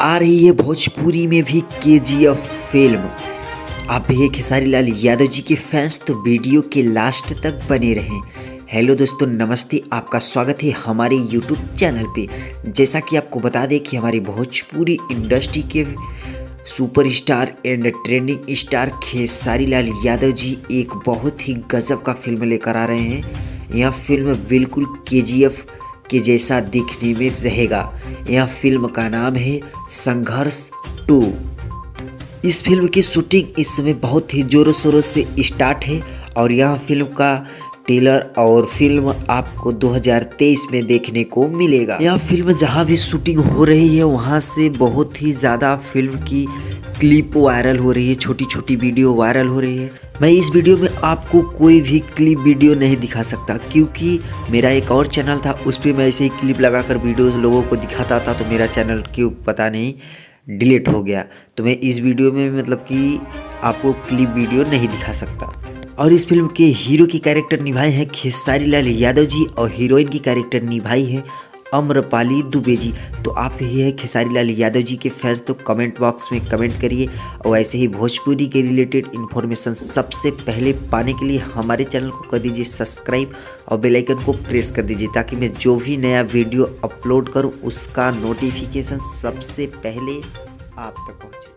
आ रही है भोजपुरी में भी केजीएफ फिल्म। आप भी खेसारी लाल यादव जी के फैंस तो वीडियो के लास्ट तक बने रहें। हेलो दोस्तों, नमस्ते, आपका स्वागत है हमारे यूट्यूब चैनल पे। जैसा कि आपको बता दें कि हमारी भोजपुरी इंडस्ट्री के superstar and trending star Khesari Lal Yadav ji एक बहुत ही गजब का फिल्म लेकर आ रहे हैं। यह फिल्म बिल्कुल केजीएफ के जैसा दिखने में रहेगा। यह फिल्म का नाम है संघर्ष 2। इस फिल्म की शूटिंग इस समय बहुत ही जोरों शोरों से स्टार्ट है और यह फिल्म का ट्रेलर और फिल्म आपको 2023 में देखने को मिलेगा। यह फिल्म जहां भी शूटिंग हो रही है वहां से बहुत ही ज़्यादा फिल्म की क्लिप वायरल हो रही है, छोटी छोटी वीडियो वायरल हो रही है। मैं इस वीडियो में आपको कोई भी क्लिप वीडियो नहीं दिखा सकता क्योंकि मेरा एक और चैनल था, उस पर मैं ऐसे ही क्लिप लगाकर वीडियो लोगों को दिखाता था, तो मेरा चैनल क्यों पता नहीं डिलीट हो गया। तो मैं इस वीडियो में मतलब कि आपको क्लिप वीडियो नहीं दिखा सकता। और इस फिल्म के हीरो की कैरेक्टर निभाए हैं खेसारी लाल यादव जी और हीरोइन की कैरेक्टर निभाई है अम्रपाली दुबे जी। तो आप ही है खेसारी लाल यादव जी के फैंस तो कमेंट बॉक्स में कमेंट करिए और ऐसे ही भोजपुरी के रिलेटेड इन्फॉर्मेशन सबसे पहले पाने के लिए हमारे चैनल को कर दीजिए सब्सक्राइब और बेल आइकन को प्रेस कर दीजिए ताकि मैं जो भी नया वीडियो अपलोड करूं उसका नोटिफिकेशन सबसे पहले आप तक पहुंचे।